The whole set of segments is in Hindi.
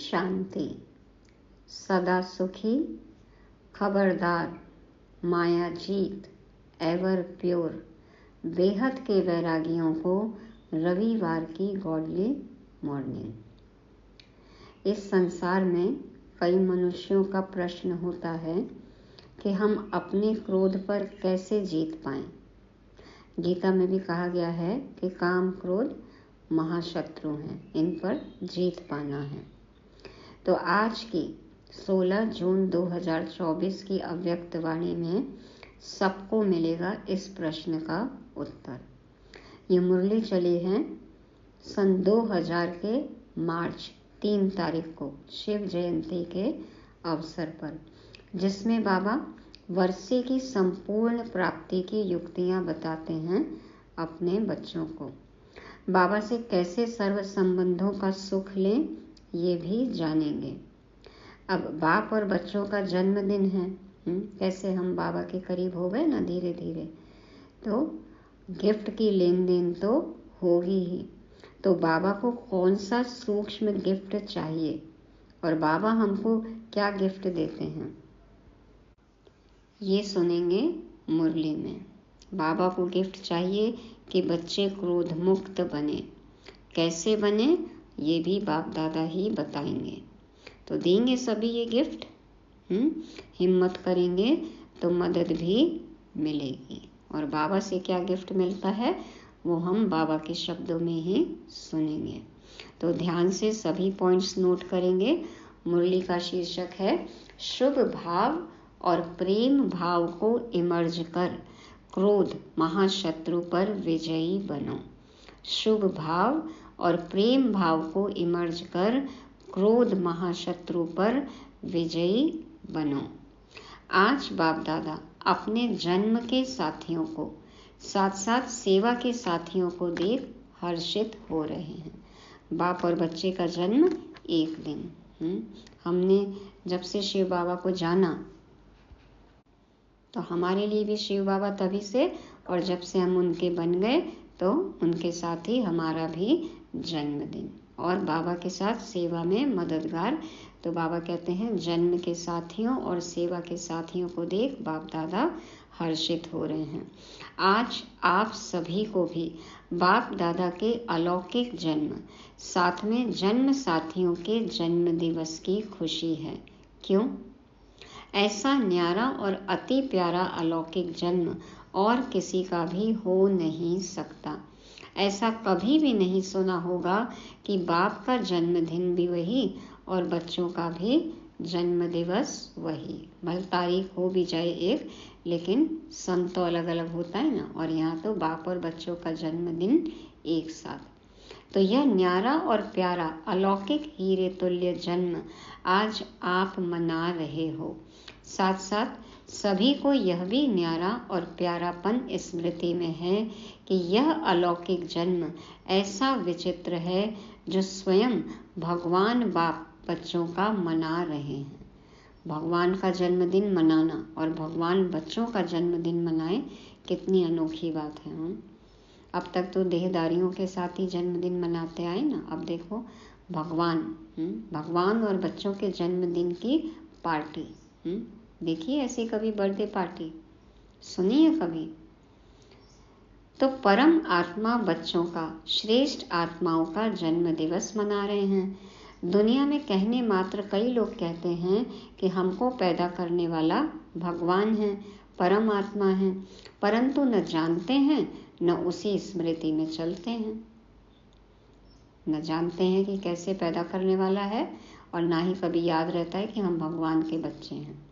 शांति। सदा सुखी, खबरदार, माया जीत, एवर प्योर, बेहद के वैरागियों को रविवार की गॉडली मॉर्निंग। इस संसार में कई मनुष्यों का प्रश्न होता है कि हम अपने क्रोध पर कैसे जीत पाएं। गीता में भी कहा गया है कि काम क्रोध महाशत्रु हैं, इन पर जीत पाना है। तो आज की 16 जून 2024 की अव्यक्त वाणी में सबको मिलेगा इस प्रश्न का उत्तर। ये मुरली चली है सन 2000 के मार्च 3 तारीख को शिव जयंती के अवसर पर, जिसमें बाबा वर्षे की संपूर्ण प्राप्ति की युक्तियां बताते हैं अपने बच्चों को। बाबा से कैसे सर्व संबंधों का सुख लें ये भी जानेंगे। अब बाप और बच्चों का जन्मदिन है, कैसे हम बाबा के करीब हो गए ना धीरे धीरे, तो गिफ्ट की लेन देन तो होगी ही। तो बाबा को कौन सा सूक्ष्म गिफ्ट चाहिए और बाबा हमको क्या गिफ्ट देते हैं, ये सुनेंगे मुरली में। बाबा को गिफ्ट चाहिए कि बच्चे क्रोध मुक्त बने। कैसे बने ये भी बाप दादा ही बताएंगे। तो देंगे सभी ये गिफ्ट। हिम्मत करेंगे तो मदद भी मिलेगी। और बाबा से क्या गिफ्ट मिलता है वो हम बाबा के शब्दों में ही सुनेंगे। तो ध्यान से सभी पॉइंट्स नोट करेंगे। मुरली का शीर्षक है शुभ भाव और प्रेम भाव को इमर्ज कर क्रोध महाशत्रु पर विजयी बनो। शुभ भाव और प्रेम भाव को इमर्ज कर क्रोध महाशत्रु पर विजयी बनो। आज बाप दादा अपने जन्म के साथियों को साथ साथ सेवा के साथियों को देख हर्षित हो रहे हैं। बाप और बच्चे का जन्म एक दिन। हमने जब से शिव बाबा को जाना तो हमारे लिए भी शिव बाबा तभी से, और जब से हम उनके बन गए तो उनके साथ ही हमारा भी जन्मदिन। और बाबा के साथ सेवा में मददगार। तो बाबा कहते हैं जन्म के साथियों और सेवा के साथियों को देख बाप दादा हर्षित हो रहे हैं। आज आप सभी को भी बाप दादा के अलौकिक जन्म साथ में जन्म साथियों के जन्म दिवस की खुशी है। क्यों? ऐसा न्यारा और अति प्यारा अलौकिक जन्म और किसी का भी हो नहीं सकता। ऐसा कभी भी नहीं सुना होगा कि बाप का जन्मदिन भी वही और बच्चों का भी जन्म दिवस वही। भले तारीख हो भी जाए एक, लेकिन सन तो अलग अलग होता है ना। और यहाँ तो बाप और बच्चों का जन्मदिन एक साथ। तो यह न्यारा और प्यारा अलौकिक हीरे तुल्य जन्म आज आप मना रहे हो। साथ साथ सभी को यह भी न्यारा और प्यारापन स्मृति में है कि यह अलौकिक जन्म ऐसा विचित्र है जो स्वयं भगवान बाप बच्चों का मना रहे हैं। भगवान का जन्मदिन मनाना और भगवान बच्चों का जन्मदिन मनाए, कितनी अनोखी बात है। अब तक तो देहदारियों के साथ ही जन्मदिन मनाते आए ना। अब देखो भगवान और बच्चों के जन्मदिन की पार्टी। देखिए ऐसी कभी बर्थडे पार्टी सुनी है कभी? तो परम आत्मा बच्चों का, श्रेष्ठ आत्माओं का जन्म दिवस मना रहे हैं। दुनिया में कहने मात्र कई लोग कहते हैं कि हमको पैदा करने वाला भगवान है, परम आत्मा है, परंतु न जानते हैं न उसी स्मृति में चलते हैं। न जानते हैं कि कैसे पैदा करने वाला है और ना ही कभी याद रहता है कि हम भगवान के बच्चे हैं।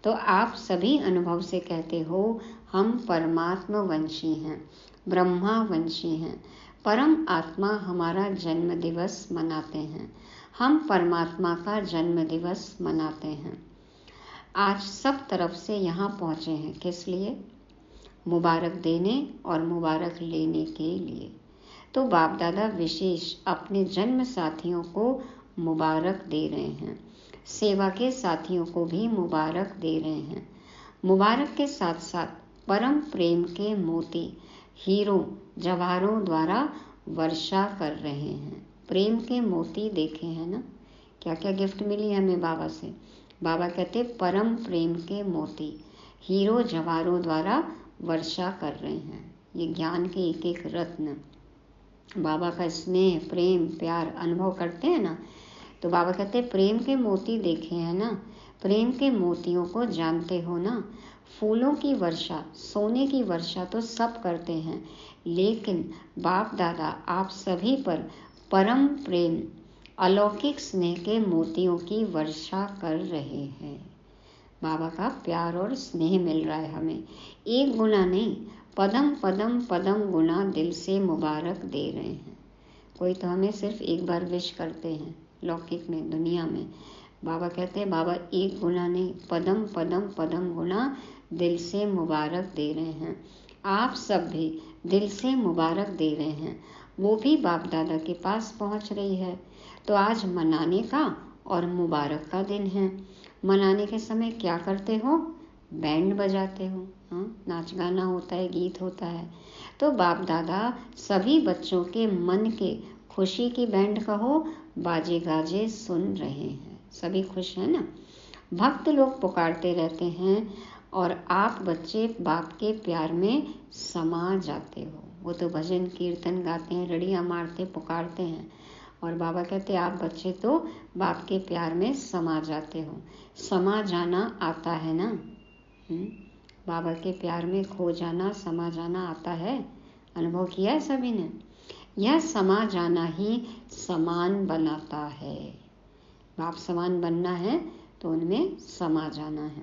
तो आप सभी अनुभव से कहते हो हम परमात्मा वंशी हैं, ब्रह्मा वंशी हैं। परम आत्मा हमारा जन्म दिवस मनाते हैं। हम परमात्मा का जन्म दिवस मनाते हैं। आज सब तरफ से यहाँ पहुँचे हैं किस लिए? मुबारक देने और मुबारक लेने के लिए। तो बाप दादा विशेष अपने जन्म साथियों को मुबारक दे रहे हैं। सेवा के साथियों को भी मुबारक दे रहे हैं। मुबारक के साथ साथ परम प्रेम के मोती हीरों जवाहरों द्वारा वर्षा कर रहे हैं। प्रेम के मोती देखे हैं ना, क्या क्या गिफ्ट मिली हमें बाबा से। बाबा कहते परम प्रेम के मोती हीरो जवाहरों द्वारा वर्षा कर रहे हैं। ये ज्ञान के एक एक रत्न बाबा का स्नेह प्रेम प्यार अनुभव करते हैं ना, तो बाबा कहते प्रेम के मोती देखे हैं ना, प्रेम के मोतियों को जानते हो ना। फूलों की वर्षा सोने की वर्षा तो सब करते हैं, लेकिन बाप दादा आप सभी पर परम प्रेम अलौकिक स्नेह के मोतियों की वर्षा कर रहे हैं। बाबा का प्यार और स्नेह मिल रहा है हमें, एक गुना नहीं, पदम पदम पदम गुना दिल से मुबारक दे रहे हैं। कोई तो हमें सिर्फ एक बार विश करते हैं लौकिक में दुनिया में, बाबा कहते हैं बाबा एक गुना नहीं, पदम पदम पदम गुना दिल से मुबारक दे रहे हैं। आप सब भी दिल से मुबारक दे रहे हैं, वो भी बाप दादा के पास पहुंच रही है। तो आज मनाने का और मुबारक का दिन है। मनाने के समय क्या करते हो, बैंड बजाते हो, नाच गाना होता है, गीत होता है। तो बाप दादा सभी बच्चों के मन के खुशी की बैंड कहो बाजे गाजे सुन रहे हैं, सभी खुश हैं ना। भक्त लोग पुकारते रहते हैं और आप बच्चे बाप के प्यार में समा जाते हो। वो तो भजन कीर्तन गाते हैं, रड़ियाँ मारते पुकारते हैं, और बाबा कहते आप बच्चे तो बाप के प्यार में समा जाते हो। समा जाना आता है ना, बाबा के प्यार में खो जाना समा जाना आता है, अनुभव किया है सभी ने। यह समा जाना ही समान बनाता है। बाप समान बनना है तो उनमें समा जाना है।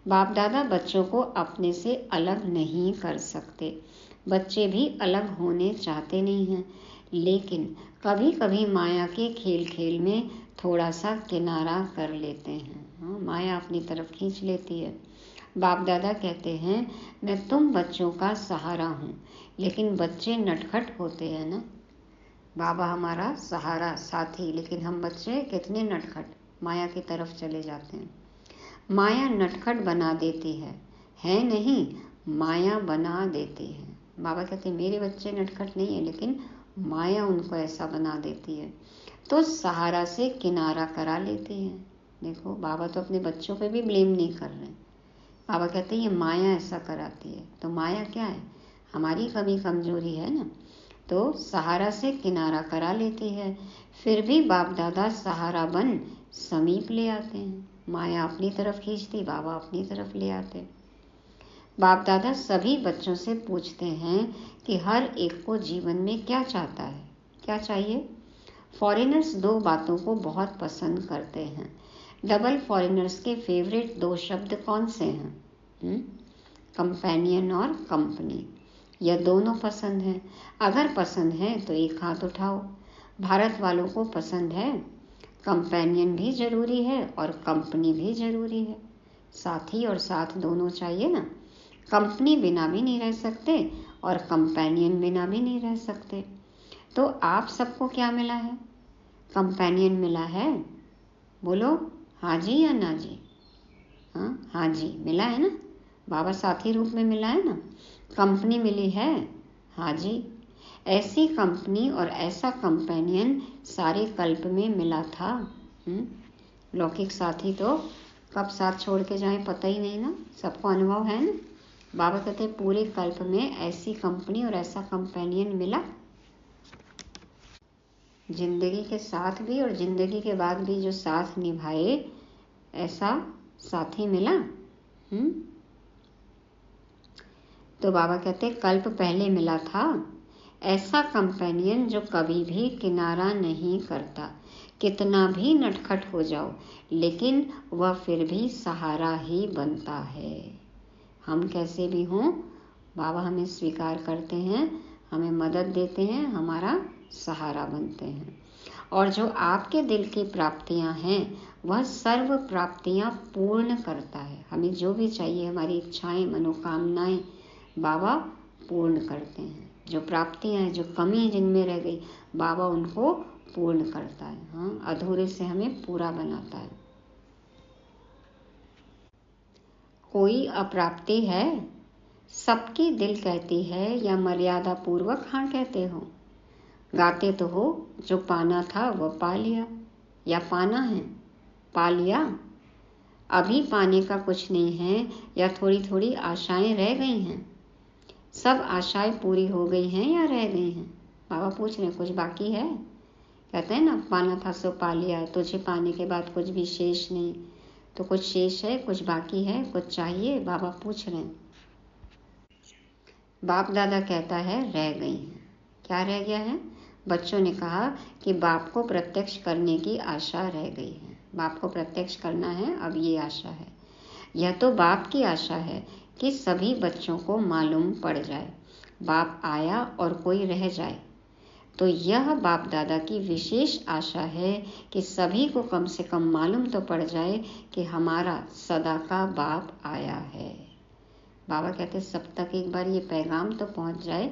बाप दादा बच्चों को अपने से अलग नहीं कर सकते, बच्चे भी अलग होने चाहते नहीं हैं, लेकिन कभी कभी माया के खेल खेल में थोड़ा सा किनारा कर लेते हैं। माया अपनी तरफ खींच लेती है। बाप दादा कहते हैं मैं तुम बच्चों का सहारा हूँ, लेकिन बच्चे नटखट होते हैं ना। बाबा हमारा सहारा साथी, लेकिन हम बच्चे कितने नटखट, माया की तरफ चले जाते हैं। माया नटखट बना देती है नहीं, माया बना देती है। बाबा कहते हैं मेरे बच्चे नटखट नहीं है, लेकिन माया उनको ऐसा बना देती है, तो सहारा से किनारा करा लेती है। देखो बाबा तो अपने बच्चों पे भी ब्लेम नहीं कर रहे। बाबा कहते हैं ये माया ऐसा कराती है। तो माया क्या है, हमारी कमी कमजोरी है ना, तो सहारा से किनारा करा लेती है। फिर भी बाप दादा सहारा बन समीप ले आते हैं। माया अपनी तरफ खींचती, बाबा अपनी तरफ ले आते। बाप दादा सभी बच्चों से पूछते हैं कि हर एक को जीवन में क्या चाहता है, क्या चाहिए। फॉरेनर्स दो बातों को बहुत पसंद करते हैं। डबल फॉरेनर्स के फेवरेट दो शब्द कौन से हैं, कंपेनियन और कंपनी। यह दोनों पसंद है। अगर पसंद है तो एक हाथ उठाओ। भारत वालों को पसंद है, कंपेनियन भी जरूरी है और कंपनी भी जरूरी है। साथी और साथ दोनों चाहिए ना। कंपनी बिना भी नहीं रह सकते और कंपेनियन बिना भी नहीं रह सकते। तो आप सबको क्या मिला है, कंपेनियन मिला है, बोलो हाँ जी या ना जी। हाँ जी मिला है ना, बाबा साथी रूप में मिला है ना। कंपनी मिली है, हाँ जी। ऐसी कंपनी और ऐसा कंपेनियन सारे कल्प में मिला था। लौकिक साथी तो कब साथ छोड़ के जाए पता ही नहीं ना, सबको अनुभव है ना। बाबा कहते पूरे कल्प में ऐसी कंपनी और ऐसा कंपेनियन मिला, जिंदगी के साथ भी और जिंदगी के बाद भी जो साथ निभाए, ऐसा साथी मिला। तो बाबा कहते कल्प पहले मिला था ऐसा कंपेनियन जो कभी भी किनारा नहीं करता। कितना भी नटखट हो जाओ, लेकिन वह फिर भी सहारा ही बनता है। हम कैसे भी हों, बाबा हमें स्वीकार करते हैं, हमें मदद देते हैं, हमारा सहारा बनते हैं। और जो आपके दिल की प्राप्तियां हैं, वह सर्व प्राप्तियां पूर्ण करता है। हमें जो भी चाहिए, हमारी इच्छाएं मनोकामनाएं बाबा पूर्ण करते हैं। जो प्राप्तियां हैं, जो कमी जिनमें रह गई, बाबा उनको पूर्ण करता है। अधूरे से हमें पूरा बनाता है। कोई अप्राप्ति है, सबकी दिल कहती है या मर्यादा पूर्वक हाँ कहते हो। गाते तो हो जो पाना था वह पा लिया, या पाना है? पा लिया? अभी पाने का कुछ नहीं है या थोड़ी थोड़ी आशाएं रह गई हैं? सब आशाएं पूरी हो गई हैं या रह गई हैं? बाबा पूछ रहे हैं, कुछ बाकी है? कहते हैं ना, पाना था सो पा लिया, तुझे पाने के बाद कुछ भी शेष नहीं। तो कुछ शेष है, कुछ बाकी है, कुछ चाहिए? बाबा पूछ रहे हैं। बाप दादा कहता है रह गई हैं। क्या रह गया है? बच्चों ने कहा कि बाप को प्रत्यक्ष करने की आशा रह गई है। बाप को प्रत्यक्ष करना है, अब ये आशा है। यह तो बाप की आशा है कि सभी बच्चों को मालूम पड़ जाए, बाप आया और कोई रह जाए। तो यह बाप दादा की विशेष आशा है कि सभी को कम से कम मालूम तो पड़ जाए कि हमारा सदा का बाप आया है। बाबा कहते सब तक एक बार ये पैगाम तो पहुंच जाए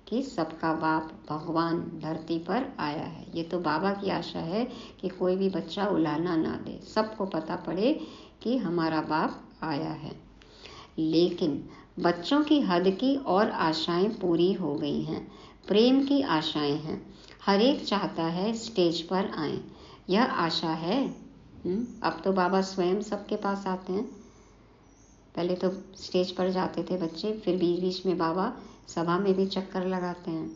कि सबका बाप भगवान धरती पर आया है। ये तो बाबा की आशा है कि कोई भी बच्चा उलाहना ना दे, सबको पता पड़े कि हमारा बाप आया है। लेकिन बच्चों की हद की और आशाएं पूरी हो गई हैं। प्रेम की आशाएं हैं। हर एक चाहता है स्टेज पर आए, यह आशा है। अब तो बाबा स्वयं सबके पास आते हैं। पहले तो स्टेज पर जाते थे बच्चे, फिर बीच बीच में बाबा सभा में भी चक्कर लगाते हैं।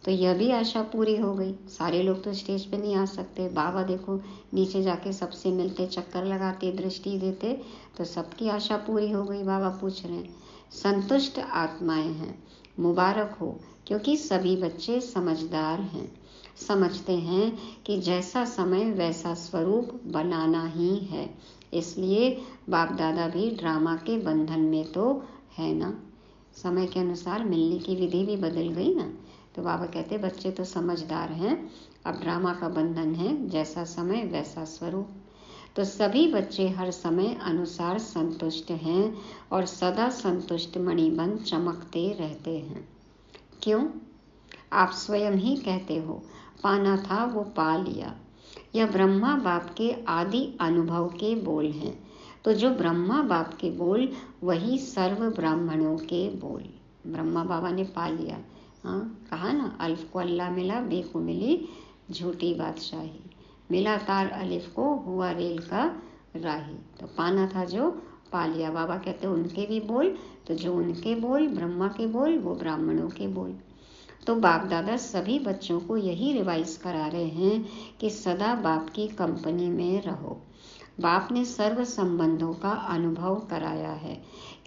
तो यह भी आशा पूरी हो गई। सारे लोग तो स्टेज पे नहीं आ सकते। बाबा देखो नीचे जाके सबसे मिलते, चक्कर लगाते, दृष्टि देते, तो सबकी आशा पूरी हो गई। बाबा पूछ रहे हैं, संतुष्ट आत्माएं हैं, मुबारक हो, क्योंकि सभी बच्चे समझदार हैं, समझते हैं कि जैसा समय वैसा स्वरूप बनाना ही है। इसलिए बाप दादा भी ड्रामा के बंधन में तो है ना। समय के अनुसार मिलने की विधि भी बदल गई ना। तो बाबा कहते बच्चे तो समझदार हैं, अब ड्रामा का बंधन है, जैसा समय वैसा स्वरूप। तो सभी बच्चे हर समय अनुसार संतुष्ट हैं और सदा संतुष्ट मणिबन चमकते रहते हैं। क्यों? आप स्वयं ही कहते हो, पाना था वो पा लिया। यह ब्रह्मा बाप के आदि अनुभव के बोल हैं। तो जो ब्रह्मा बाप के बोल, वही सर्व ब्राह्मणों के बोल। ब्रह्मा बाबा ने पा लिया। हाँ, कहा ना, अल्फ को अल्लाह मिला, बे को मिली झूठी बादशाही, मिला तार अलिफ को, हुआ रेल का राही। तो पाना था जो पा लिया। बाबा कहते उनके भी बोल, तो जो उनके बोल, ब्रह्मा के बोल, वो ब्राह्मणों के बोल। तो बाप दादा सभी बच्चों को यही रिवाइज करा रहे हैं कि सदा बाप की कंपनी में रहो। बाप ने सर्व संबंधों का अनुभव कराया है।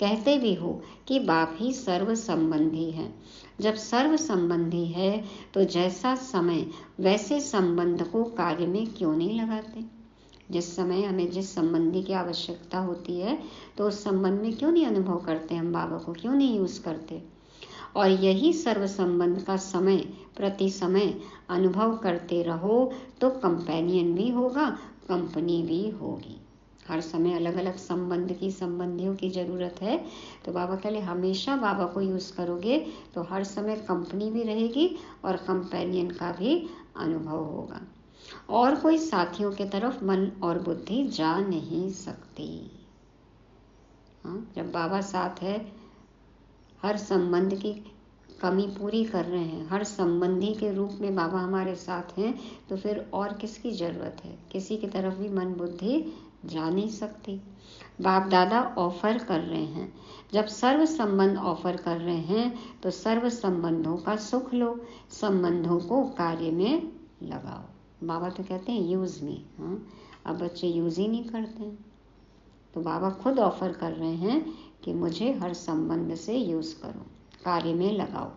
कहते भी हो कि बाप ही सर्व संबंधी है। जब सर्व संबंधी है तो जैसा समय वैसे संबंध को कार्य में क्यों नहीं लगाते? जिस समय हमें जिस संबंधी की आवश्यकता होती है तो उस संबंध में क्यों नहीं अनुभव करते? हम बाबा को क्यों नहीं यूज करते? और यही सर्व संबंध का समय प्रति समय अनुभव करते रहो तो कंपेनियन भी होगा, कंपनी भी होगी। हर समय अलग अलग संबंध की, संबंधियों की ज़रूरत है। तो बाबा कहले हमेशा बाबा को यूज़ करोगे तो हर समय कंपनी भी रहेगी और कंपेनियन का भी अनुभव होगा। और कोई साथियों की तरफ मन और बुद्धि जा नहीं सकती। हाँ, जब बाबा साथ है, हर संबंध की कमी पूरी कर रहे हैं, हर संबंधी के रूप में बाबा हमारे साथ हैं, तो फिर और किसकी ज़रूरत है? किसी की तरफ भी मन बुद्धि जा नहीं सकती। बाप दादा ऑफर कर रहे हैं। जब सर्व संबंध ऑफर कर रहे हैं तो सर्व संबंधों का सुख लो, संबंधों को कार्य में लगाओ। बाबा तो कहते हैं यूज़ मी। हाँ, अब बच्चे यूज़ ही नहीं करते हैं। तो बाबा खुद ऑफर कर रहे हैं कि मुझे हर संबंध से यूज़ करो, कार्य में लगाओ।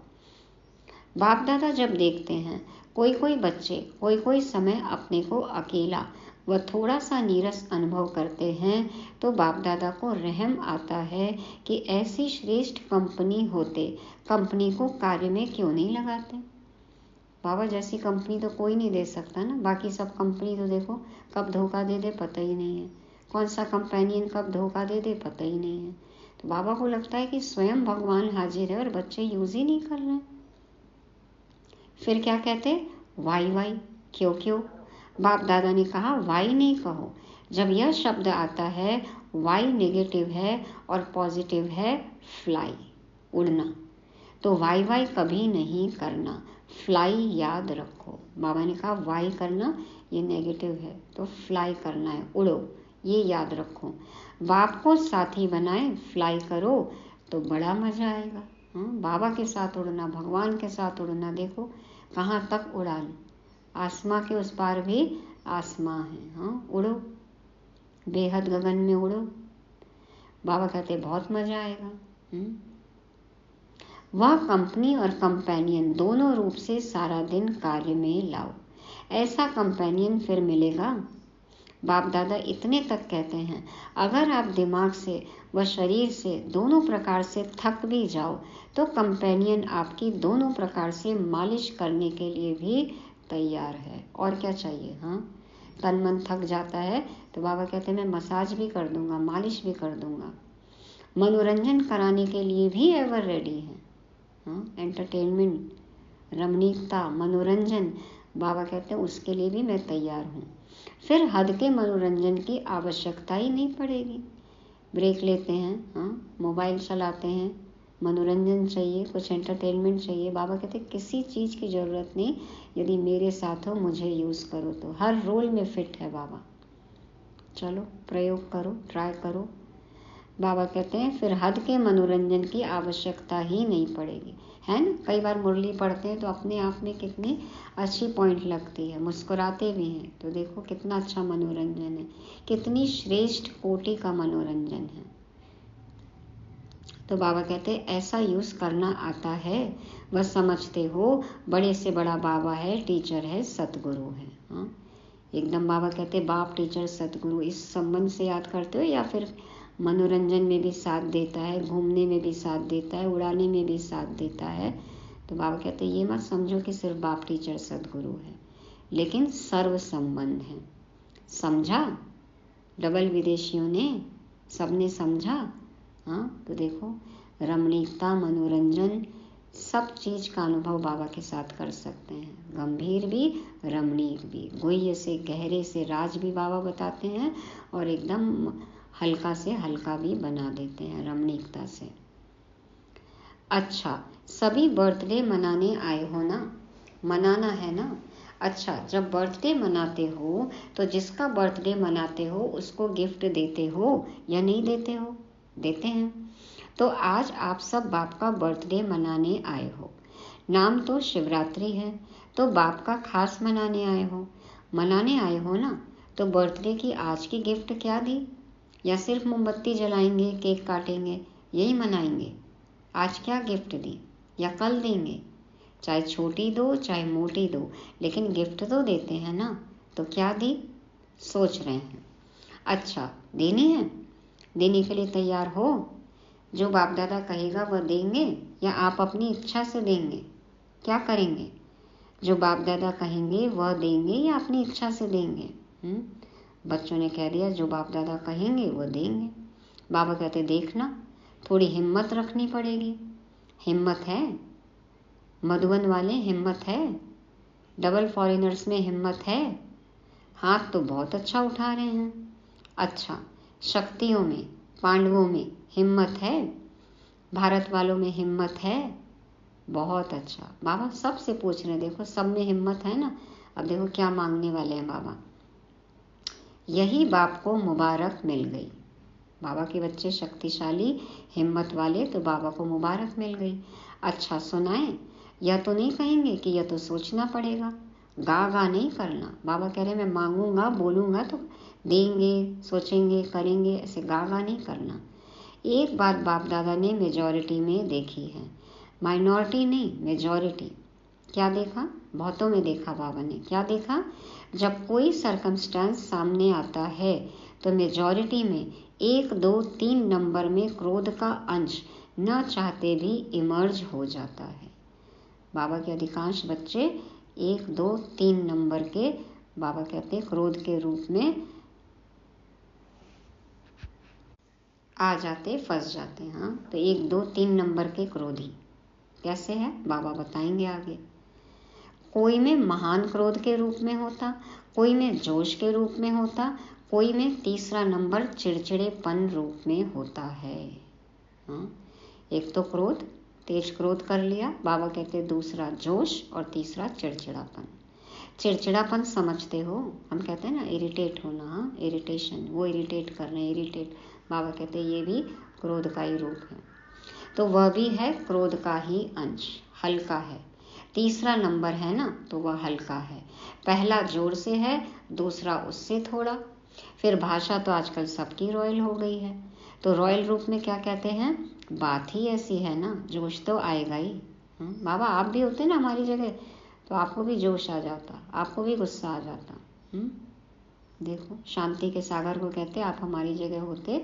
बाप दादा जब देखते हैं कोई कोई बच्चे कोई कोई समय अपने को अकेला व थोड़ा सा नीरस अनुभव करते हैं तो बाप दादा को रहम आता है कि ऐसी श्रेष्ठ कंपनी होते कंपनी को कार्य में क्यों नहीं लगाते। बाबा जैसी कंपनी तो कोई नहीं दे सकता ना। बाकी सब कंपनी तो देखो कब धोखा दे दे पता ही नहीं है, कौन सा कंपेनियन कब धोखा दे दे पता ही नहीं है। तो बाबा को लगता है कि स्वयं भगवान हाजिर है और बच्चे यूज ही नहीं कर रहे हैं। फिर क्या कहते? वाई वाई, क्यों क्यों? बाप दादा ने कहा वाई नहीं कहो। जब यह शब्द आता है, वाई नेगेटिव है और पॉजिटिव है फ्लाई, उड़ना। तो वाई वाई कभी नहीं करना, फ्लाई याद रखो। बाबा ने कहा वाई करना ये नेगेटिव है, तो फ्लाई करना है, उड़ो, ये याद रखो। बाप को साथी बनाए, फ्लाई करो तो बड़ा मजा आएगा। बाबा के साथ उड़ना, भगवान के साथ उड़ना, देखो कहाँ तक उड़ान, आसमां के उस पार भी आसमां है। उड़ो, बेहद गगन में उड़ो। बाबा कहते बहुत मजा आएगा। वह कंपनी और कंपेनियन दोनों रूप से सारा दिन कार्य में लाओ। ऐसा कंपेनियन फिर मिलेगा। बाप दादा इतने तक कहते हैं, अगर आप दिमाग से व शरीर से दोनों प्रकार से थक भी जाओ तो कंपेनियन आपकी दोनों प्रकार से मालिश करने के लिए भी तैयार है। और क्या चाहिए? तन मन थक जाता है तो बाबा कहते हैं मैं मसाज भी कर दूंगा, मालिश भी कर दूंगा। मनोरंजन कराने के लिए भी एवर रेडी है। एंटरटेनमेंट, रमणीकता, मनोरंजन, बाबा कहते हैं उसके लिए भी मैं तैयार हूँ। फिर हद के मनोरंजन की आवश्यकता ही नहीं पड़ेगी। ब्रेक लेते हैं, मोबाइल चलाते हैं, मनोरंजन चाहिए, कुछ एंटरटेनमेंट चाहिए, बाबा कहते हैं किसी चीज़ की ज़रूरत नहीं, यदि मेरे साथ हो, मुझे यूज़ करो तो। हर रोल में फिट है बाबा। चलो प्रयोग करो, ट्राई करो। बाबा कहते हैं फिर हद के मनोरंजन की आवश्यकता ही नहीं पड़ेगी, है ना। कई बार मुरली पढ़ते हैं तो अपने आप में कितनी अच्छी पॉइंट लगती है, मुस्कुराते भी हैं, तो देखो कितना अच्छा मनोरंजन है, कितनी श्रेष्ठ कोटि का मनोरंजन है। तो बाबा कहते हैं ऐसा यूज़ करना आता है, वह समझते हो बड़े से बड़ा बाबा है, टीचर है, सतगुरु है। एकदम बाबा कहते बाप, टीचर, सतगुरु इस संबंध से याद करते हो, या फिर मनोरंजन में भी साथ देता है, घूमने में भी साथ देता है, उड़ाने में भी साथ देता है। तो बाबा कहते ये मत समझो कि सिर्फ बाप, टीचर, सतगुरु है, लेकिन सर्व संबंध है। समझा? डबल विदेशियों ने, सबने समझा। तो देखो रमणीकता, मनोरंजन, सब चीज़ का अनुभव बाबा के साथ कर सकते हैं, गंभीर भी, रमणीक भी, गुह्य से गहरे से राज भी बाबा बताते हैं, और एकदम हल्का से हल्का भी बना देते हैं रमणीकता से। अच्छा, सभी बर्थडे मनाने आए हो ना? मनाना है ना? अच्छा, जब बर्थडे मनाते हो तो जिसका बर्थडे मनाते हो उसको गिफ्ट देते हो या नहीं देते हो? देते हैं। तो आज आप सब बाप का बर्थडे मनाने आए हो। नाम तो शिवरात्रि है, तो बाप का खास मनाने आए हो, मनाने आए हो ना। तो बर्थडे की आज की गिफ्ट क्या दी? या सिर्फ मोमबत्ती जलाएंगे, केक काटेंगे, यही मनाएंगे? आज क्या गिफ्ट दी या कल देंगे? चाहे छोटी दो चाहे मोटी दो, लेकिन गिफ्ट तो देते हैं ना। तो क्या दी? सोच रहे हैं। अच्छा, देनी है, देने के लिए तैयार हो? जो बाप दादा कहेगा वह देंगे या आप अपनी इच्छा से देंगे? क्या करेंगे? जो बाप दादा कहेंगे वह देंगे या अपनी इच्छा से देंगे? बच्चों ने कह दिया जो बाप दादा कहेंगे वो देंगे। बाबा कहते देखना, थोड़ी हिम्मत रखनी पड़ेगी। हिम्मत है? मधुबन वाले हिम्मत है? डबल फॉरेनर्स में हिम्मत है? हाथ तो बहुत अच्छा उठा रहे हैं। अच्छा, शक्तियों में, पांडवों में हिम्मत है? भारत वालों में हिम्मत है? बहुत अच्छा। बाबा सबसे पूछ रहे हैं, देखो सब में हिम्मत है ना। अब देखो क्या मांगने वाले हैं बाबा। यही बाप को मुबारक मिल गई। बाबा के बच्चे शक्तिशाली, हिम्मत वाले, तो बाबा को मुबारक मिल गई। अच्छा सुनाएं? यह तो नहीं कहेंगे कि यह तो सोचना पड़ेगा, गा नहीं करना। बाबा कह रहे मैं मांगूंगा, बोलूंगा तो देंगे, सोचेंगे, करेंगे, ऐसे गा नहीं करना। एक बात बाप दादा ने मेजॉरिटी में देखी है, माइनॉरिटी नहीं, मेजॉरिटी। क्या देखा? बहुतों में देखा बाबा ने। क्या देखा? जब कोई सरकमस्टेंस सामने आता है तो मेजॉरिटी में 1, 2, 3 नंबर में क्रोध का अंश न चाहते भी इमर्ज हो जाता है। बाबा के अधिकांश बच्चे 1, 2, 3 नंबर के, बाबा कहते हैं क्रोध के रूप में आ जाते, फंस जाते हैं। तो 1, 2, 3 नंबर के क्रोधी कैसे है बाबा बताएंगे आगे। कोई में महान क्रोध के रूप में होता, कोई में जोश के रूप में होता, कोई में तीसरा नंबर चिड़चिड़ेपन रूप में होता है। एक तो क्रोध, तेज क्रोध कर लिया, बाबा कहते दूसरा जोश, और तीसरा चिड़चिड़ापन। चिड़चिड़ापन समझते हो, हम कहते हैं ना इरिटेट होना, हाँ इरिटेशन, वो इरिटेट कर रहे हैं, इरिटेट। बाबा कहते हैं ये भी क्रोध का ही रूप है। तो वह भी है क्रोध का ही अंश, हल्का है। तीसरा नंबर है ना, तो वह हल्का है। पहला जोर से है, दूसरा उससे थोड़ा। फिर भाषा तो आजकल सबकी रॉयल हो गई है, तो रॉयल रूप में क्या कहते हैं, बात ही ऐसी है ना, जोश तो आएगा ही। बाबा आप भी होते ना हमारी जगह, तो आपको भी जोश आ जाता, आपको भी गुस्सा आ जाता। देखो शांति के सागर को कहते, आप हमारी जगह होते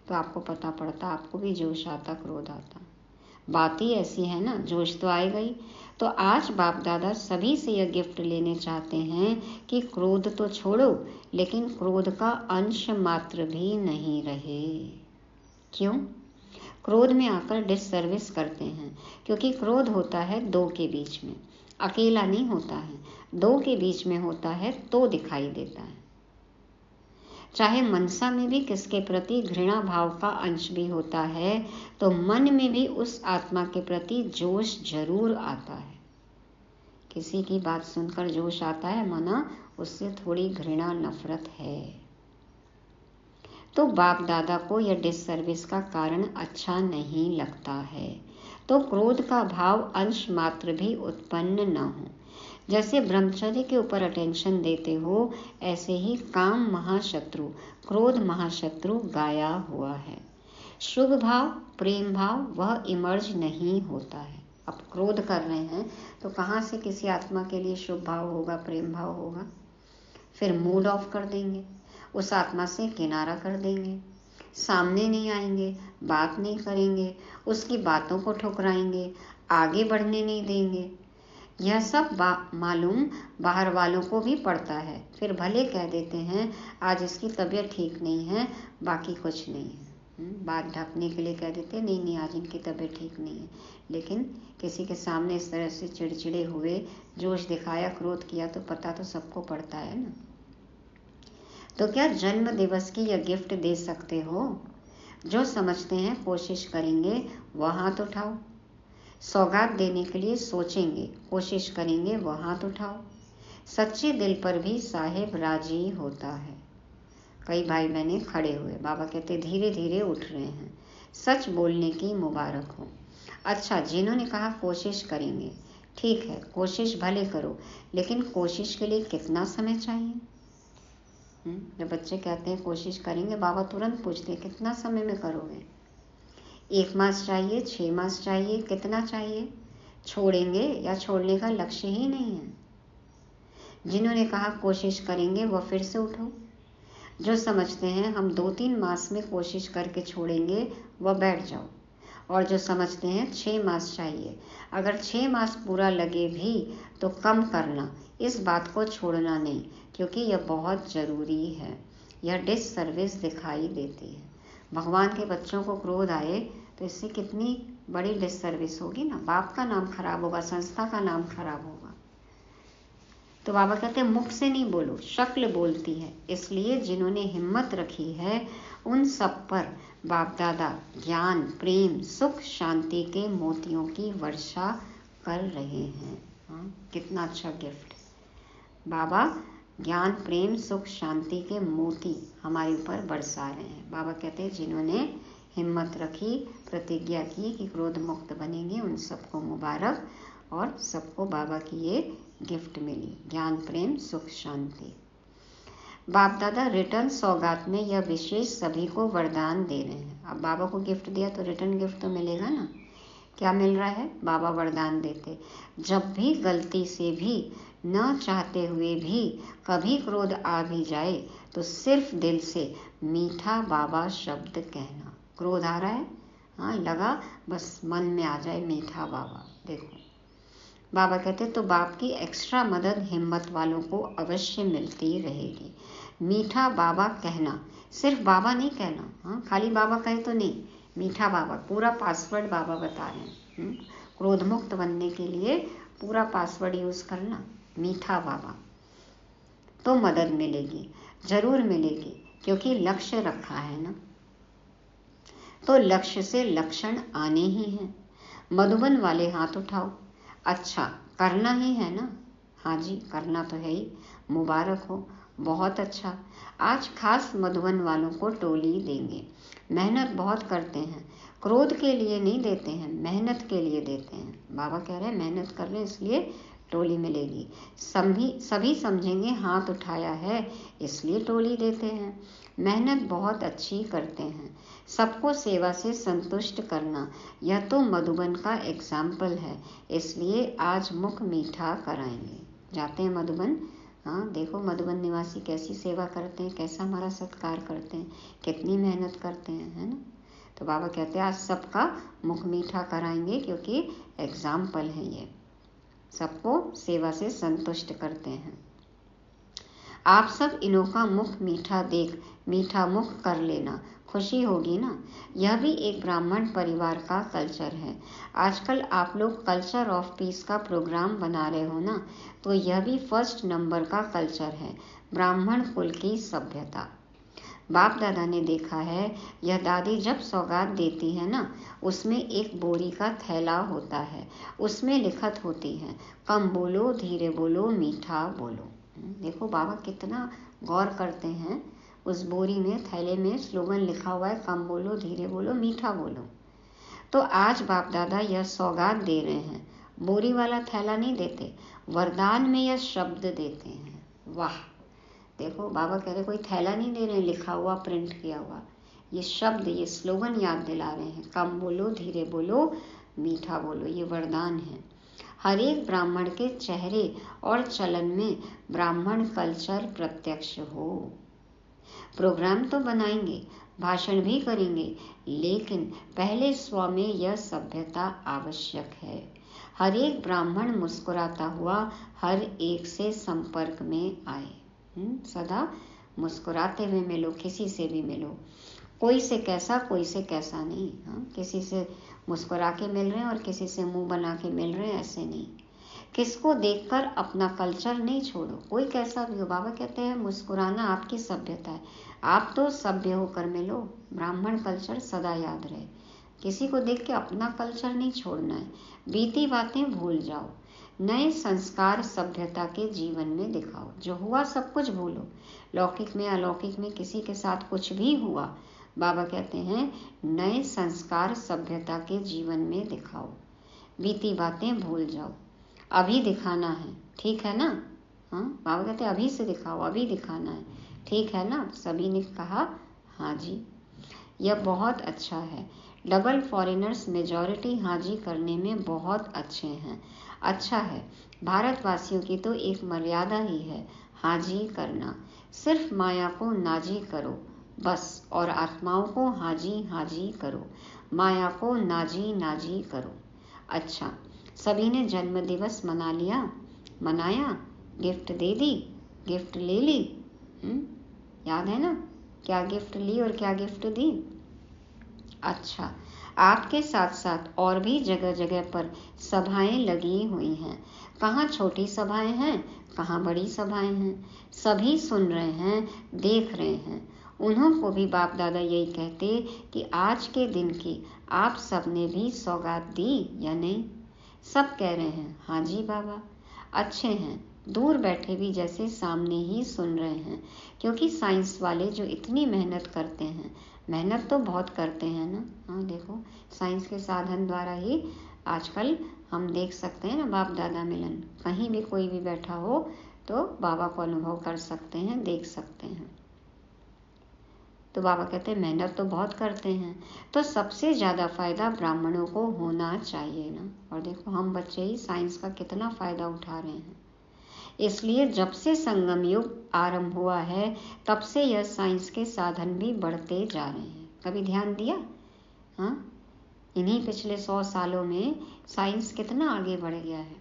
तो आपको पता पड़ता, आपको भी जोश आता, क्रोध आता। बात ही ऐसी है ना, जोश तो आएगा ही। तो आज बाप दादा सभी से यह गिफ्ट लेने चाहते हैं कि क्रोध तो छोड़ो, लेकिन क्रोध का अंश मात्र भी नहीं रहे। क्यों? क्रोध में आकर डिससर्विस करते हैं, क्योंकि क्रोध होता है दो के बीच में, अकेला नहीं होता है, दो के बीच में होता है तो दिखाई देता है। चाहे मनसा में भी किसके प्रति घृणा भाव का अंश भी होता है, तो मन में भी उस आत्मा के प्रति जोश जरूर आता है। किसी की बात सुनकर जोश आता है, माना उससे थोड़ी घृणा नफरत है। तो बाप दादा को यह डिससर्विस का कारण अच्छा नहीं लगता है। तो क्रोध का भाव अंश मात्र भी उत्पन्न न हो। जैसे ब्रह्मचर्य के ऊपर अटेंशन देते हो, ऐसे ही काम महाशत्रु, क्रोध महाशत्रु गाया हुआ है। शुभ भाव, प्रेम भाव वह इमर्ज नहीं होता है। अब क्रोध कर रहे हैं तो कहाँ से किसी आत्मा के लिए शुभ भाव होगा, प्रेम भाव होगा? फिर मूड ऑफ कर देंगे, उस आत्मा से किनारा कर देंगे, सामने नहीं आएंगे, बात नहीं करेंगे, उसकी बातों को ठुकराएंगे, आगे बढ़ने नहीं देंगे। यह सब मालूम बाहर वालों को भी पड़ता है। फिर भले कह देते हैं आज इसकी तबीयत ठीक नहीं है, बाकी कुछ नहीं है। बात ढकने के लिए कह देते नहीं नहीं आज इनकी तबीयत ठीक नहीं है, लेकिन किसी के सामने इस तरह से चिड़चिड़े हुए, जोश दिखाया, क्रोध किया, तो पता तो सबको पड़ता है ना। तो क्या जन्म दिवस की यह गिफ्ट दे सकते हो? जो समझते हैं कोशिश करेंगे वह हाथ उठाओ। सौगात देने के लिए सोचेंगे, कोशिश करेंगे वह हाथ उठाओ। सच्चे दिल पर भी साहेब राजी होता है। कई भाई बहने खड़े हुए, बाबा कहते धीरे धीरे उठ रहे हैं, सच बोलने की मुबारक हो। अच्छा, जिन्होंने कहा कोशिश करेंगे, ठीक है कोशिश भले करो, लेकिन कोशिश के लिए कितना समय चाहिए? जब बच्चे कहते हैं कोशिश करेंगे, बाबा तुरंत पूछते हैं कितना समय में करोगे? 1 मास चाहिए, 6 मास चाहिए, कितना चाहिए? छोड़ेंगे या छोड़ने का लक्ष्य ही नहीं है। जिन्होंने कहा कोशिश करेंगे वह फिर से उठो। जो समझते हैं हम 2-3 मास में कोशिश करके छोड़ेंगे वह बैठ जाओ। और जो समझते हैं 6 मास चाहिए, अगर 6 मास पूरा लगे भी तो कम करना, इस बात को छोड़ना नहीं, क्योंकि यह बहुत ज़रूरी है। यह डिससर्विस दिखाई देती है। भगवान के बच्चों को क्रोध आए तो इससे कितनी बड़ी डिससर्विस होगी ना, बाप का नाम खराब होगा, संस्था का नाम खराब होगा। तो बाबा कहते हैं मुख से नहीं बोलो, शक्ल बोलती है। इसलिए जिन्होंने हिम्मत रखी है उन सब पर बाप दादा ज्ञान, प्रेम, सुख, शांति के मोतियों की वर्षा कर रहे हैं। कितना अच्छा गिफ्ट। बाबा ज्ञान, प्रेम, सुख, शांति के मोती हमारे ऊपर बरसा रहे हैं। बाबा कहते हैं जिन्होंने हिम्मत रखी, प्रतिज्ञा की कि क्रोध मुक्त बनेंगे, उन सबको मुबारक, और सबको बाबा की ये गिफ्ट मिली, ज्ञान, प्रेम, सुख, शांति। बाप दादा रिटर्न सौगात में यह विशेष सभी को वरदान दे रहे हैं। अब बाबा को गिफ्ट दिया तो रिटर्न गिफ्ट तो मिलेगा ना। क्या मिल रहा है? बाबा वरदान देते, जब भी गलती से भी, न चाहते हुए भी कभी क्रोध आ भी जाए तो सिर्फ दिल से मीठा बाबा शब्द कहना। क्रोध आ रहा है, हाँ लगा, बस मन में आ जाए मीठा बाबा। देखो बाबा कहते तो बाप की एक्स्ट्रा मदद हिम्मत वालों को अवश्य मिलती रहेगी। मीठा बाबा कहना, सिर्फ बाबा नहीं कहना, हाँ खाली बाबा कहे तो नहीं, मीठा बाबा, पूरा पासवर्ड बाबा बता रहे हैं। क्रोध मुक्त बनने के लिए पूरा पासवर्ड यूज करना, मीठा बाबा, तो मदद मिलेगी, जरूर मिलेगी, क्योंकि लक्ष्य रखा है ना। तो लक्ष्य से लक्षण आने ही हैं। मधुबन वाले हाथ उठाओ। अच्छा करना ही है ना, हाँ जी, करना तो है ही। मुबारक हो, बहुत अच्छा। आज खास मधुबन वालों को टोली देंगे। मेहनत बहुत करते हैं, क्रोध के लिए नहीं देते हैं, मेहनत के लिए देते हैं। बाबा कह रहे हैं मेहनत कर रहे हैं इसलिए टोली मिलेगी। सभी समझेंगे हाथ उठाया है इसलिए टोली देते हैं। मेहनत बहुत अच्छी करते हैं, सबको सेवा से संतुष्ट करना, यह तो मधुबन का एग्जाम्पल है, इसलिए आज मुख मीठा कराएंगे। जाते हैं मधुबन। हाँ, देखो मधुबन निवासी कैसी सेवा करते हैं, कैसा हमारा सत्कार करते हैं, कितनी मेहनत करते हैं, है ना। तो बाबा कहते हैं आज सबका मुख मीठा कराएंगे, क्योंकि एग्जाम्पल है ये, सबको सेवा से संतुष्ट करते हैं। आप सब इन्हों का मुख मीठा देख मीठा मुख कर लेना, खुशी होगी ना। यह भी एक ब्राह्मण परिवार का कल्चर है। आजकल आप लोग कल्चर ऑफ पीस का प्रोग्राम बना रहे हो ना, तो यह भी फर्स्ट नंबर का कल्चर है, ब्राह्मण कुल की सभ्यता। बाप दादा ने देखा है, यह दादी जब सौगात देती है ना, उसमें एक बोरी का थैला होता है, उसमें लिखत होती है, कम बोलो, धीरे बोलो, मीठा बोलो। देखो बाबा कितना गौर करते हैं। उस बोरी में, थैले में स्लोगन लिखा हुआ है, कम बोलो, धीरे बोलो, मीठा बोलो। तो आज बाप दादा यह सौगात दे रहे हैं, बोरी वाला थैला नहीं देते, वरदान में यह शब्द देते हैं। वाह, देखो बाबा कह रहे कोई थैला नहीं दे रहे लिखा हुआ, प्रिंट किया हुआ, ये शब्द, ये स्लोगन याद दिला रहे हैं, कम बोलो, धीरे बोलो, मीठा बोलो, ये वरदान है। हर एक ब्राह्मण के चेहरे और चलन में ब्राह्मण कल्चर प्रत्यक्ष हो। प्रोग्राम तो बनाएंगे, भाषण भी करेंगे, लेकिन पहले स्व में यह सभ्यता आवश्यक है। हर एक ब्राह्मण मुस्कुराता हुआ हर एक से संपर्क में आए। सदा मुस्कुराते हुए मिलो, किसी से भी मिलो, कोई से कैसा कोई से कैसा नहीं। हाँ, किसी से मुस्कुरा के मिल रहे हैं और किसी से मुंह बना के मिल रहे हैं, ऐसे नहीं। किसको देखकर अपना कल्चर नहीं छोड़ो, कोई कैसा भी हो। बाबा कहते हैं मुस्कुराना आपकी सभ्यता है, आप तो सभ्य होकर मिलो, ब्राह्मण कल्चर सदा याद रहे। किसी को देख के अपना कल्चर नहीं छोड़ना है, बीती बातें भूल जाओ, नए संस्कार सभ्यता के जीवन में दिखाओ। जो हुआ सब कुछ भूलो, लौकिक में अलौकिक में किसी के साथ कुछ भी हुआ, बाबा कहते हैं नए संस्कार सभ्यता के जीवन में दिखाओ, बीती बातें भूल जाओ, अभी दिखाना है, ठीक है ना। हाँ, बाबा कहते हैं अभी से दिखाओ, अभी दिखाना है, ठीक है ना। सभी ने कहा हाँ जी, यह बहुत अच्छा है। डबल फॉरेनर्स मेजॉरिटी हाँ जी करने में बहुत अच्छे हैं, अच्छा है। भारतवासियों की तो एक मर्यादा ही है, हाँ जी करना। सिर्फ माया को नाजी करो बस, और आत्माओं को हाँ जी करो, माया को नाजी नाजी करो। अच्छा, सभी ने जन्म दिवस मना लिया, मनाया, गिफ्ट दे दी, गिफ्ट ले ली। याद है ना क्या गिफ्ट ली और क्या गिफ्ट दी। अच्छा, आपके साथ साथ और भी जगह जगह पर सभाएं लगी हुई हैं। कहाँ छोटी सभाएं हैं, कहाँ बड़ी सभाएं हैं, सभी सुन रहे हैं, देख रहे हैं। उन्हों को भी बाप दादा यही कहते कि आज के दिन की आप सबने भी सौगात दी या नहीं। सब कह रहे हैं हाँ जी बाबा, अच्छे हैं, दूर बैठे भी जैसे सामने ही सुन रहे हैं। क्योंकि साइंस वाले जो इतनी मेहनत करते हैं, मेहनत तो बहुत करते हैं ना। हाँ, देखो साइंस के साधन द्वारा ही आजकल हम देख सकते हैं ना बाप दादा मिलन, कहीं भी कोई भी बैठा हो तो बाबा को अनुभव कर सकते हैं, देख सकते हैं। तो बाबा कहते हैं मेहनत तो बहुत करते हैं, तो सबसे ज़्यादा फ़ायदा ब्राह्मणों को होना चाहिए ना। और देखो हम बच्चे ही साइंस का कितना फ़ायदा उठा रहे हैं। इसलिए जब से संगम युग आरंभ हुआ है, तब से यह साइंस के साधन भी बढ़ते जा रहे हैं। कभी ध्यान दिया? हाँ, इन्हीं पिछले 100 सालों में साइंस कितना आगे बढ़ गया है।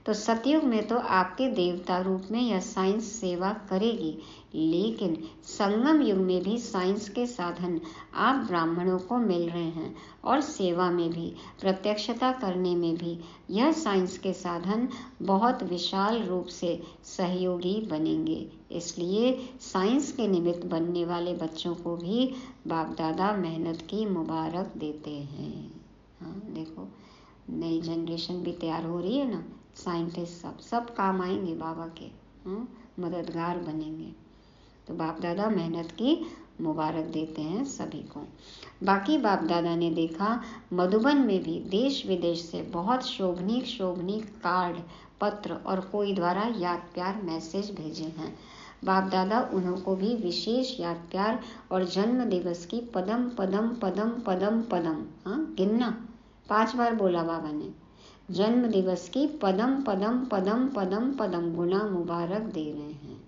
तो सतयुग में तो आपके देवता रूप में यह साइंस सेवा करेगी, लेकिन संगम युग में भी साइंस के साधन आप ब्राह्मणों को मिल रहे हैं, और सेवा में भी, प्रत्यक्षता करने में भी यह साइंस के साधन बहुत विशाल रूप से सहयोगी बनेंगे। इसलिए साइंस के निमित्त बनने वाले बच्चों को भी बाप दादा मेहनत की मुबारक देते हैं। हाँ, देखो नई जनरेशन भी तैयार हो रही है ना, साइंटिस्ट सब काम आएंगे बाबा के, मददगार बनेंगे। तो बाप दादा मेहनत की मुबारक देते हैं सभी को। बाकी बाप दादा ने देखा मधुबन में भी देश विदेश से बहुत शोभनीक कार्ड, पत्र और कोई द्वारा याद प्यार मैसेज भेजे हैं। बाप दादा उनको भी विशेष याद प्यार और जन्म दिवस की पदम पदम पदम पदम पदम गिनना 5 बार बोला बाबा ने, जन्म दिवस की पदम पदम पदम पदम पदम गुना मुबारक दे रहे हैं।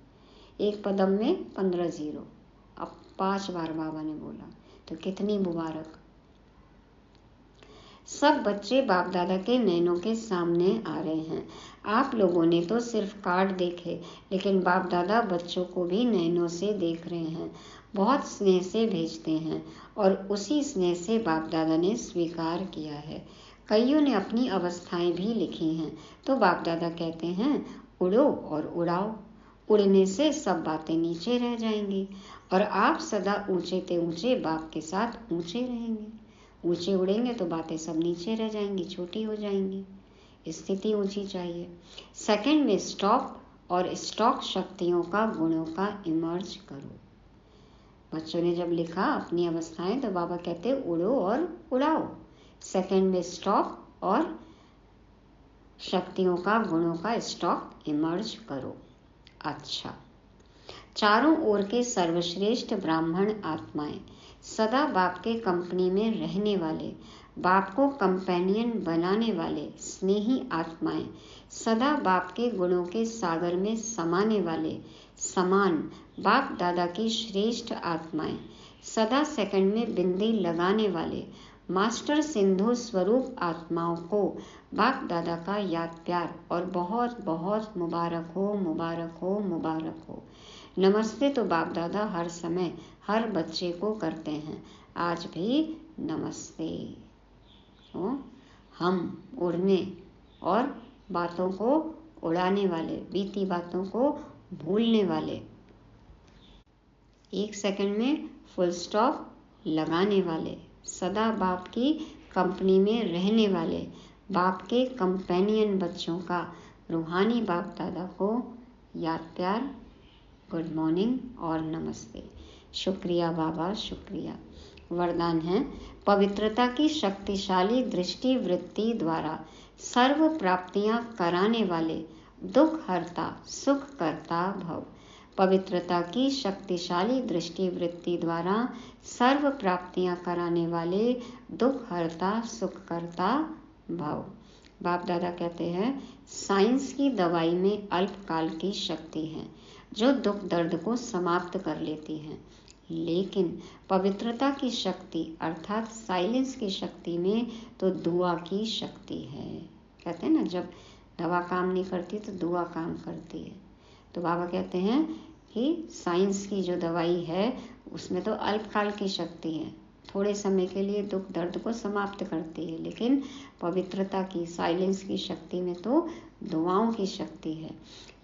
एक पदम में 15 जीरो, अब 5 बार बाबा ने बोला, तो कितनी मुबारक। सब बच्चे बाप दादा के नैनों के सामने आ रहे हैं। आप लोगों ने तो सिर्फ कार्ड देखे, लेकिन बाप दादा बच्चों को भी नैनों से देख रहे हैं, बहुत स्नेह से भेजते हैं और उसी स्नेह से बाप दादा ने स्वीकार किया है। कईयों ने अपनी अवस्थाएं भी लिखी हैं। तो बाप दादा कहते हैं उड़ो और उड़ाओ, उड़ने से सब बातें नीचे रह जाएंगी और आप सदा ऊंचे ते ऊंचे बाप के साथ ऊंचे रहेंगे। ऊंचे उड़ेंगे तो बातें सब नीचे रह जाएंगी, छोटी हो जाएंगी। स्थिति ऊंची चाहिए। सेकंड में स्टॉप और स्टॉक शक्तियों का गुणों का इमर्ज करो। बच्चों ने जब लिखा अपनी अवस्थाएं तो बाबा कहते उड़ो और उड़ाओ। सेकंड में स्टॉप और शक्तियों का गुणों का स्टॉक इमर्ज करो। अच्छा, चारों ओर के सर्वश्रेष्ठ ब्राह्मण आत्माएं, सदा बाप के कंपनी में रहने वाले, बाप को कंपेनियन बनाने वाले स्नेही आत्माएं, सदा बाप के गुणों के सागर में समाने वाले समान बाप दादा की श्रेष्ठ आत्माएं, सदा सेकंड में बिंदी लगाने वाले मास्टर सिंधु स्वरूप आत्माओं को बाप दादा का याद प्यार और बहुत बहुत मुबारक हो, मुबारक हो, मुबारक हो। नमस्ते तो बाप दादा हर समय हर बच्चे को करते हैं, आज भी नमस्ते। हम उड़ने और बातों को उड़ाने वाले, बीती बातों को भूलने वाले, 1 सेकंड में फुल स्टॉप लगाने वाले, सदा बाप की कंपनी में रहने वाले, बाप के कंपेनियन बच्चों का रूहानी बाप दादा को याद प्यार, गुड मॉर्निंग और नमस्ते। शुक्रिया बाबा, शुक्रिया। वरदान है पवित्रता की शक्तिशाली दृष्टि वृत्ति द्वारा सर्व प्राप्तियां कराने वाले दुख हरता सुख करता भव। पवित्रता की शक्तिशाली दृष्टि वृत्ति द्वारा सर्व प्राप्तियां कराने वाले दुख हरता सुख करता भव। बाप दादा कहते हैं साइंस की दवाई में अल्पकाल की शक्ति है जो दुख दर्द को समाप्त कर लेती है, लेकिन पवित्रता की शक्ति अर्थात साइलेंस की शक्ति में तो दुआ की शक्ति है। कहते हैं ना, जब दवा काम नहीं करती तो दुआ काम करती है। तो बाबा कहते हैं कि साइंस की जो दवाई है उसमें तो अल्पकाल की शक्ति है, थोड़े समय के लिए दुख दर्द को समाप्त करती है, लेकिन पवित्रता की साइलेंस की शक्ति में तो दुआओं की शक्ति है।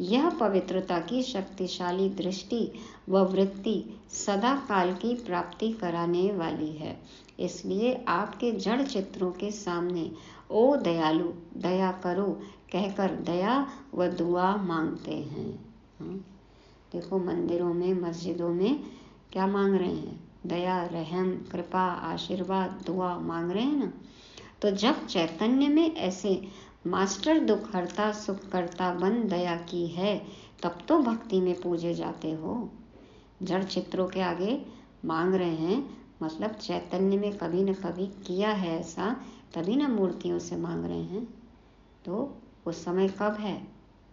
यह पवित्रता की शक्तिशाली दृष्टि व वृत्ति सदा काल की प्राप्ति कराने वाली है। इसलिए आपके जड़ चित्रों के सामने ओ दयालु दया करो कहकर दया व दुआ मांगते हैं। देखो मंदिरों में मस्जिदों में क्या मांग रहे हैं? दया, रहम, कृपा, आशीर्वाद, दुआ मांग रहे हैं ना। तो जब चैतन्य में ऐसे मास्टर दुख हरता सुख करता बन दया की है, तब तो भक्ति में पूजे जाते हो। जड़ चित्रों के आगे मांग रहे हैं, मतलब चैतन्य में कभी न कभी किया है ऐसा, तभी ना मूर्तियों से मांग रहे हैं। तो वो समय कब है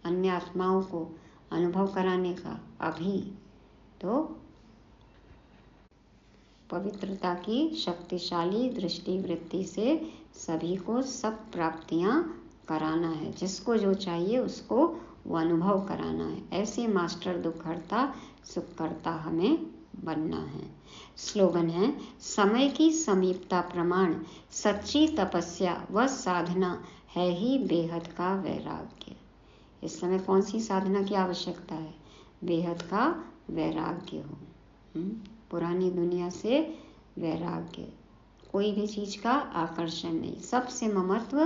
अन्य आत्माओं को अनुभव कराने का? अभी। तो पवित्रता की शक्तिशाली दृष्टि वृत्ति से सभी को सब प्राप्तियां कराना है, जिसको जो चाहिए उसको वो अनुभव कराना है। ऐसे मास्टर दुख हरता सुख करता हमें बनना है। स्लोगन है समय की समीपता प्रमाण सच्ची तपस्या व साधना है ही बेहद का वैराग्य। इस समय कौन सी साधना की आवश्यकता है? बेहद का वैराग्य हो। पुरानी दुनिया से वैराग्य, कोई भी चीज का आकर्षण नहीं, सबसे ममत्व,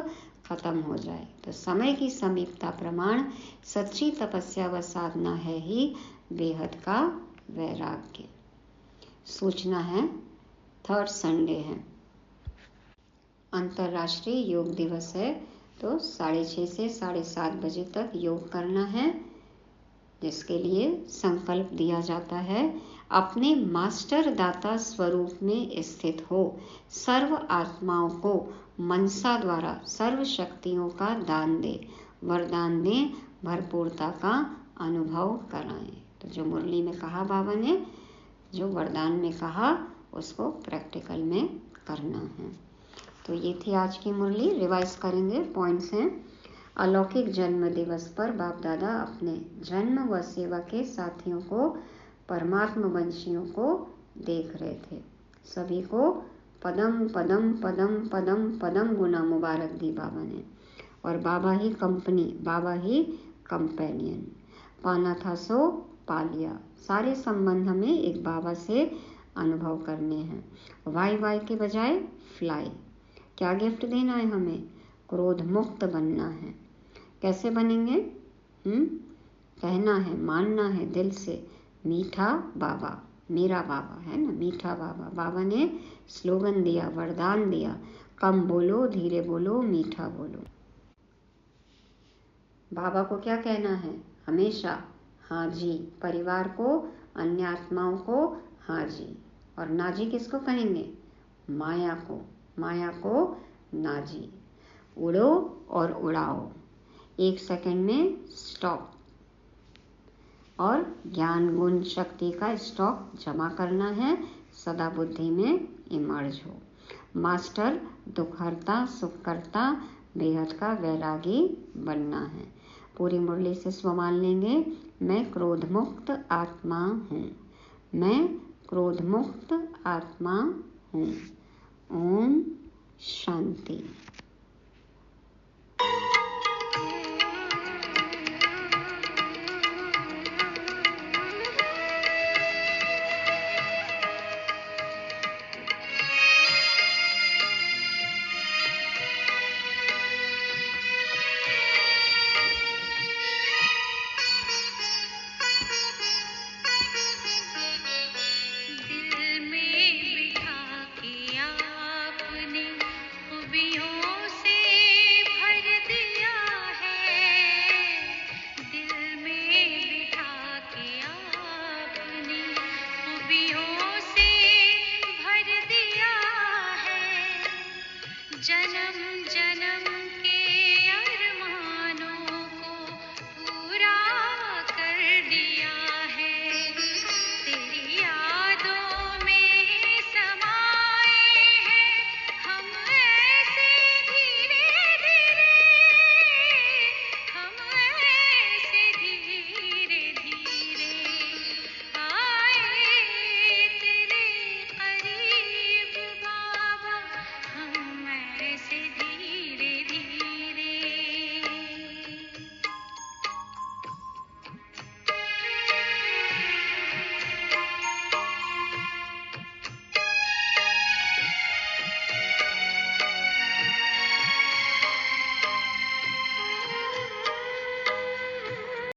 खत्म हो जाए। तो समय की समीपता प्रमाण सच्ची तपस्या व साधना है ही बेहद का वैराग्य। सूचना है, 3rd संडे है, अंतर्राष्ट्रीय योग दिवस है। तो 6:30 से 7:30 बजे तक योग करना है, जिसके लिए संकल्प दिया जाता है अपने मास्टर दाता स्वरूप में स्थित हो सर्व आत्माओं को मनसा द्वारा सर्व शक्तियों का दान दे, वरदान दे, भरपूरता का अनुभव कराएं। तो जो मुरली में कहा बाबा ने, जो वरदान में कहा, उसको प्रैक्टिकल में करना है। तो ये थी आज की मुरली। रिवाइज करेंगे, पॉइंट्स हैं। अलौकिक जन्म दिवस पर बाप दादा अपने जन्म व सेवा के साथियों को, परमात्मा वंशियों को देख रहे थे। सभी को पदम पदम पदम पदम पदम गुना मुबारक दी बाबा ने। और बाबा ही कंपनी, बाबा ही कंपेनियन। पाना था सो पा लिया। सारे संबंध हमें एक बाबा से अनुभव करने हैं। वाई वाई के बजाय फ्लाई। क्या गिफ्ट देना है हमें? क्रोध मुक्त बनना है। कैसे बनेंगे? कहना है, मानना है दिल से, मीठा बाबा, मेरा बाबा है ना, मीठा बाबा। बाबा ने स्लोगन दिया, वरदान दिया, कम बोलो, धीरे बोलो, मीठा बोलो। बाबा को क्या कहना है? हमेशा हाँ जी। परिवार को, अन्य आत्माओं को हाँ जी। और ना जी किसको कहेंगे? माया को, माया को ना जी। उड़ो और उड़ाओ। 1 सेकंड में स्टॉप। और ज्ञान गुण शक्ति का स्टॉक जमा करना है। सदा बुद्धि में इमर्ज हो। मास्टर दुखहर्ता, सुखकर्ता, बेहद का वैरागी बनना है। पूरी मुरली से स्वमान लेंगे। मैं क्रोधमुक्त आत्मा हूँ। मैं क्रोधमुक्त आत्मा हूँ। ओम शांति।